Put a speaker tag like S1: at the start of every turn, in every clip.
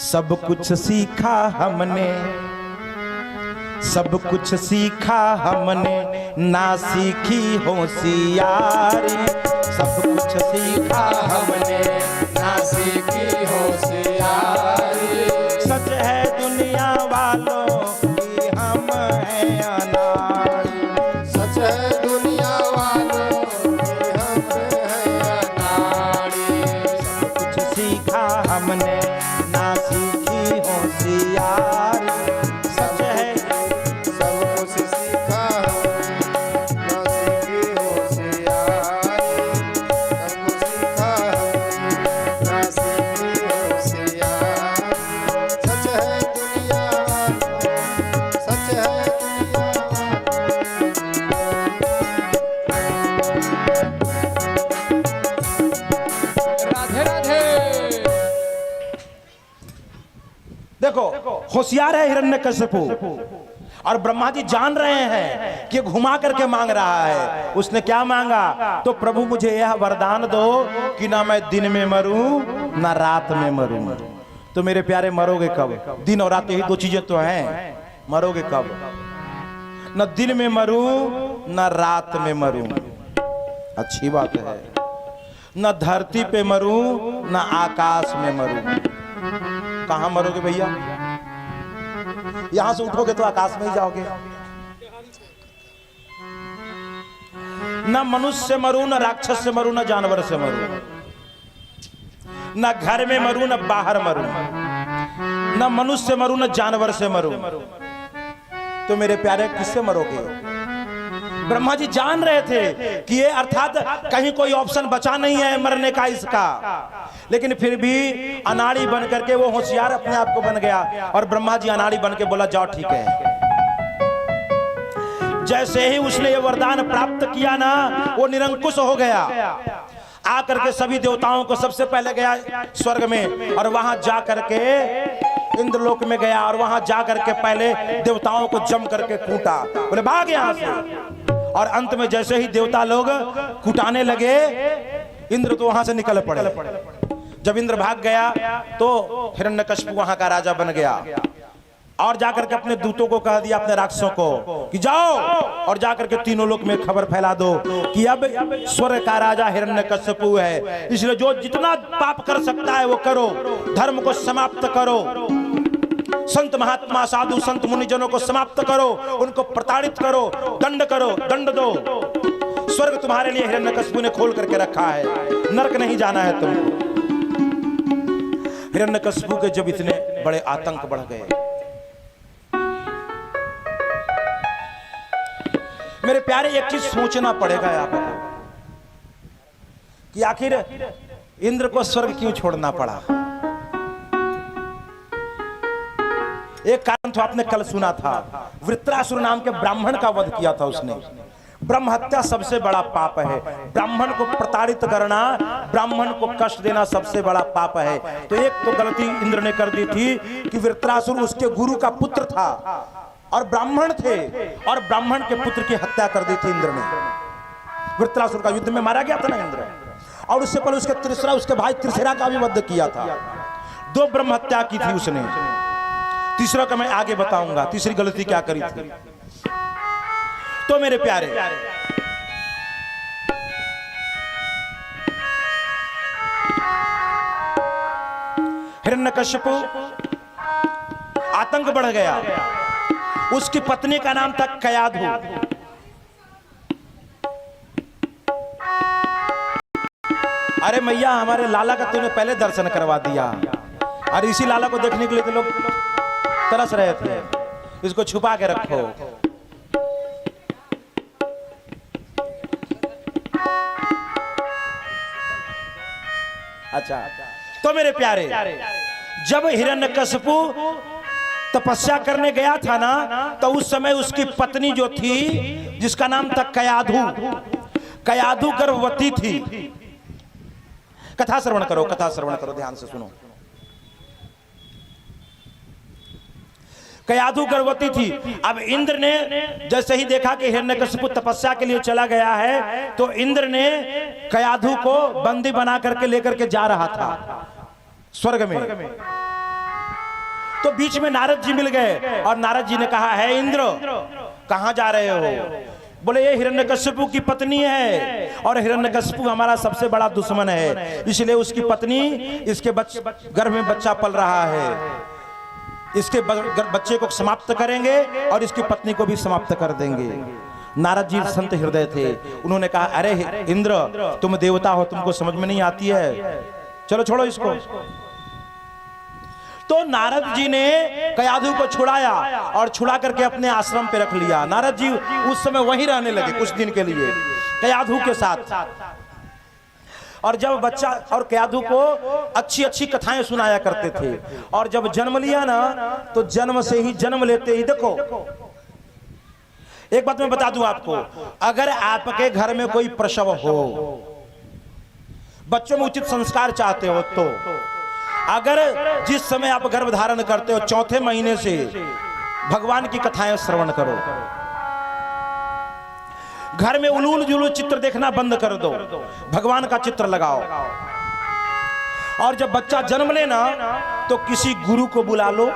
S1: सब कुछ सीखा हमने, सब कुछ सीखा हमने, ना सीखी होशियारी। सब कुछ सीखा हमने,
S2: ना सीखी होशियारी।
S1: सच है दुनिया वालों की हम हैं अनाड़ी।
S2: सच है दुनिया वालों की हम हैं अनाड़ी।
S1: सब कुछ सीखा हमने, ना सीखी होशियारी। सच है
S2: सब कुछ सीखा हमने, ना सीखी होशियारी। सब कुछ सीखा हमने, ना सीखी होशियारी। सच है दुनिया वालों, सच है राधे राधे।
S1: देखो, होशियार है हिरण्यकश्यपु, और ब्रह्मा जी जान रहे हैं कि घुमा करके मांग रहा है। उसने क्या मांगा? तो प्रभु मुझे यह वरदान दो कि ना मैं दिन में मरूं ना रात में मरूं। तो मेरे प्यारे मरोगे कब? दिन और रात यही दो चीजें तो हैं। मरोगे कब? न दिन में मरूं न रात में मरूं, अच्छी बात है। न धरती पे मरूं न आकाश में मरूं। कहां मरोगे भैया? यहां से उठोगे तो आकाश में ही जाओगे। न मनुष्य से मरूं न राक्षस से मरूं न जानवर से मरूं, न घर में मरूं न बाहर मरूं, न मनुष्य से मरूं न जानवर से मरूं। तो मेरे प्यारे किससे मरोगे? ब्रह्मा जी जान रहे थे कि ये अर्थात कहीं कोई ऑप्शन बचा नहीं है मरने का इसका, लेकिन फिर भी अनाड़ी बन करके वो होशियार अपने आप को बन गया। और ब्रह्मा जी अनाड़ी बन के बोला जाओ ठीक है। जैसे ही उसने ये वरदान प्राप्त किया ना, वो निरंकुश हो गया। आकर के सभी देवताओं को सबसे पहले गया स्वर्ग में, और वहां जा करके इंद्रलोक में गया, और वहां जा करके पहले देवताओं को जम करके कूटा, बोले भाग यहां से। और अंत में जैसे ही देवता लोग कुटाने लगे, इंद्र तो वहां से निकल पड़े। जब इंद्र भाग गया तो हिरण्यकश्यप वहां का राजा बन गया, और जाकर के अपने दूतों को कह दिया, अपने राक्षसों को, कि जाओ और जाकर के तीनों लोक में खबर फैला दो कि अब स्वर्ग का राजा हिरण्यकश्यप है। इसलिए जो जितना पाप कर सकता है वो करो, धर्म को समाप्त करो, संत महात्मा साधु संत मुनिजनों को समाप्त करो, उनको प्रताड़ित करो, दंड दो। स्वर्ग तुम्हारे लिए हिरण्यकश्यप ने खोल करके रखा है, नरक नहीं जाना है तुमको। हिरण्यकश्यप के जब इतने बड़े आतंक बढ़ गए, मेरे प्यारे एक चीज सोचना पड़ेगा आपको कि आखिर इंद्र को स्वर्ग क्यों छोड़ना पड़ा। एक कारण तो आपने कल सुना था, वृत्रासुर नाम के ब्राह्मण का वध किया था उसने। ब्रह्म हत्या सबसे बड़ा पाप है। ब्राह्मण को प्रताड़ित करना, ब्राह्मण को कष्ट देना सबसे बड़ा पाप है। तो एक तो गलती इंद्र ने कर दी थी कि वृत्रासुर उसके गुरु का पुत्र था और ब्राह्मण थे, और ब्राह्मण के पुत्र की हत्या कर दी थी इंद्र ने। वृत्रासुर का युद्ध में मारा गया था ना इंद्र, और उससे पहले उसके भाई त्रिशरा का भी वध किया था। दो ब्रह्म हत्या की थी उसने। तीसरा का मैं आगे बताऊंगा, तीसरी गलती क्या करी थी। तो मेरे प्यारे, हिरण्यकश्यप आतंक बढ़ गया। उसकी पत्नी का नाम था कयाधु। अरे मैया, हमारे लाला का तूने पहले दर्शन करवा दिया, और इसी लाला को देखने के लिए तो लोग तरस रहे थे। इसको छुपा के रखो। अच्छा, तो मेरे प्यारे, जब हिरण्यकश्यप तपस्या करने गया था ना, तो उस समय उसकी पत्नी जो थी, जिसका नाम था कयाधु, कयाधु गर्भवती थी। कथा श्रवण करो, कथा श्रवण करो, ध्यान से सुनो। कयाधु गर्भवती थी। अब इंद्र ने जैसे ही देखा कि हिरण्यकश्यप तपस्या के लिए चला गया है, तो इंद्र ने कयाधु को बंदी बना करके लेकर के जा रहा था स्वर्ग में। तो बीच में नारद जी मिल गए और नारद जी ने कहा, है इंद्र, कहां जा रहे हो? बोले ये हिरण्यकश्यपु की पत्नी है और हिरण्यकश्यपु हमारा सबसे बड़ा दुश्मन है, इसलिए उसकी पत्नी इसके गर्भ में बच्चा पल रहा है, इसके बच्चे को समाप्त करेंगे और इसकी पत्नी को भी समाप्त कर देंगे। नारद जी संत हृदय थे, उन्होंने कहा, अरे इंद्र, तुम देवता हो, तुमको समझ में नहीं आती है, चलो छोड़ो इसको। तो नारद जी ने कयाधु को छुड़ाया और छुड़ा करके अपने आश्रम पे रख लिया। नारद जी उस समय वहीं रहने लगे कुछ दिन के लिए कयाधु के साथ। और जब बच्चा, और कयाधु को अच्छी अच्छी कथाएं सुनाया करते थे, और जब जन्म लिया ना तो जन्म से ही, जन्म लेते ही, देखो एक बात मैं बता दूं आपको, अगर आपके घर में कोई प्रसव हो, बच्चों में उचित संस्कार चाहते हो, तो अगर जिस समय आप गर्भ धारण करते हो, चौथे महीने से भगवान की कथाएं श्रवण करो। घर में उलूल जुलूल चित्र देखना बंद कर दो, भगवान का चित्र लगाओ। और जब बच्चा जन्म लेना तो किसी गुरु को बुला लो,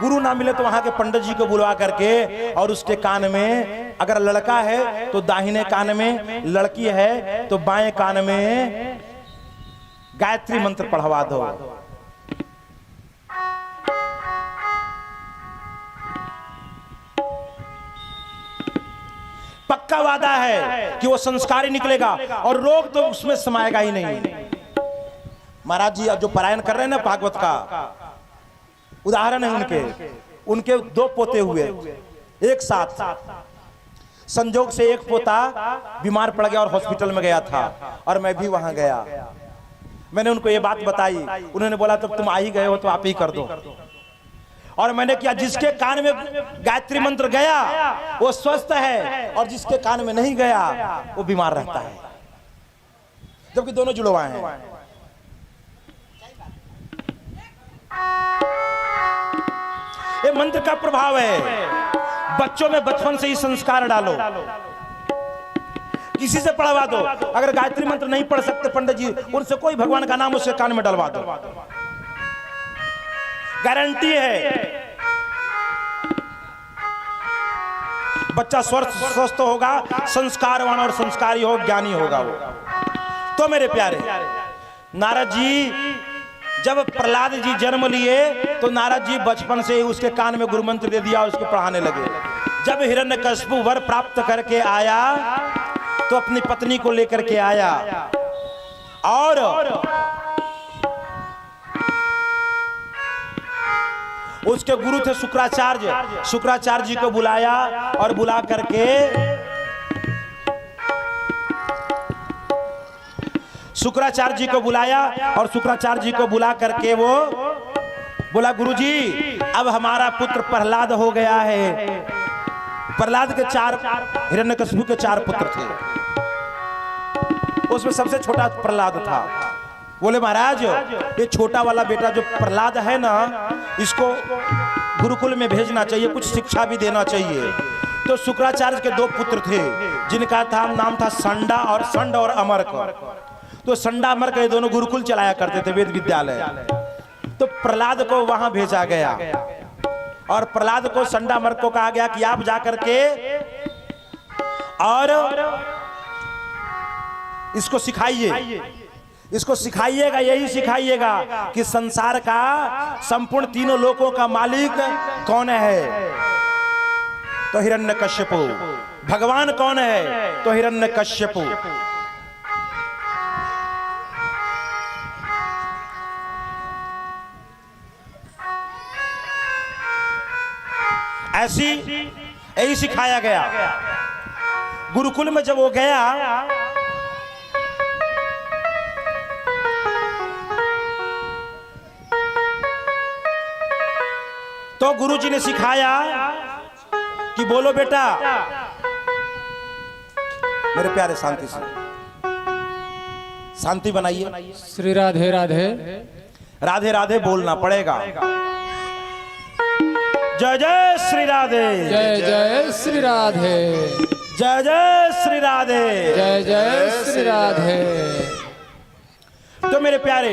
S1: गुरु ना मिले तो वहां के पंडित जी को बुलवा करके, और उसके कान में, अगर लड़का है तो दाहिने कान में, लड़की है तो बाएं कान में गायत्री मंत्र पढ़वा दो। पक्का वादा है कि वो संस्कारी निकलेगा और रोग तो उसमें समाएगा ही नहीं। महाराज जी जो पारायण कर रहे हैं ना भागवत का, उदाहरण है उनके 2 पोते हुए एक साथ। संजोग से एक पोता बीमार पड़ गया और हॉस्पिटल में गया था, और मैं भी वहां गया। मैंने उनको ये बात बताई, उन्होंने बोला तब तुम आ ही गए हो तो आप ही कर दो। और मैंने किया, जिसके कान में गायत्री मंत्र गया वो स्वस्थ है, और जिसके कान में नहीं गया वो बीमार रहता है, जबकि दोनों जुड़वा हैं। ये मंत्र का प्रभाव है। बच्चों में बचपन से ही संस्कार डालो, किसी से पढ़वा दो। अगर गायत्री मंत्र नहीं पढ़ सकते पंडित जी, उनसे कोई भगवान का नाम उसके कान में डलवा दो, गारंटी है बच्चा स्वस्थ होगा, संस्कारवान और संस्कारी हो, ज्ञानी होगा वो। तो मेरे प्यारे, नारद जी जब प्रहलाद जी जन्म लिए तो नारद जी बचपन से ही उसके कान में गुरु मंत्र दे दिया, उसको पढ़ाने लगे। जब हिरण्यकश्यपु वर प्राप्त करके आया तो अपनी पत्नी को लेकर के आया, और उसके गुरु थे शुक्राचार्य, शुक्राचार्य जी को बुलाया और बुला करके शुक्राचार्य जी को बुलाया और शुक्राचार्य जी को बुला करके वो बोला, गुरुजी अब हमारा पुत्र प्रहलाद हो गया है। प्रहलाद के 4, हिरण्यकश्यपु के 4 पुत्र थे, उसमें सबसे छोटा प्रहलाद था। बोले महाराज ये छोटा वाला बेटा जो प्रहलाद है ना, इसको गुरुकुल में भेजना चाहिए, कुछ शिक्षा भी देना चाहिए। तो शुक्राचार्य के 2 पुत्र थे जिनका नाम था संड और अमर्क। तो संडा अमर्क ये दोनों गुरुकुल चलाया करते थे, वेद विद्यालय। तो प्रहलाद को वहां भेजा गया और प्रहलाद को संडा अमर्क को कहा गया कि आप जाकर के और इसको सिखाइए, इसको सिखाइएगा, यही सिखाइएगा कि संसार का संपूर्ण तीनों लोकों का मालिक कौन है, तो हिरण्यकश्यपु। भगवान कौन है, तो हिरण्यकश्यपु। ऐसी यही सिखाया गया। गुरुकुल में जब वो गया तो गुरुजी ने सिखाया कि बोलो बेटा, मेरे प्यारे शांति से, शांति बनाइए।
S3: श्री राधे राधे।
S1: राधे राधे बोलना पड़ेगा। जय जय श्री राधे,
S3: जय जय श्री राधे,
S1: जय जय श्री राधे,
S3: जय जय श्री राधे।
S1: तो मेरे प्यारे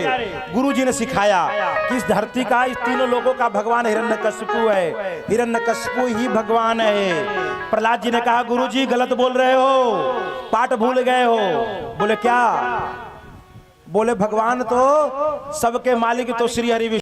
S1: गुरुजी ने सिखाया कि इस धरती का, इस तीनों लोगों का भगवान हिरण्यकशिपु है। हिरण्यकशिपु ही भगवान है। प्रहलाद जी ने कहा गुरुजी गलत बोल रहे हो, पाठ भूल गए हो। बोले क्या? बोले भगवान तो सबके मालिक तो श्री हरि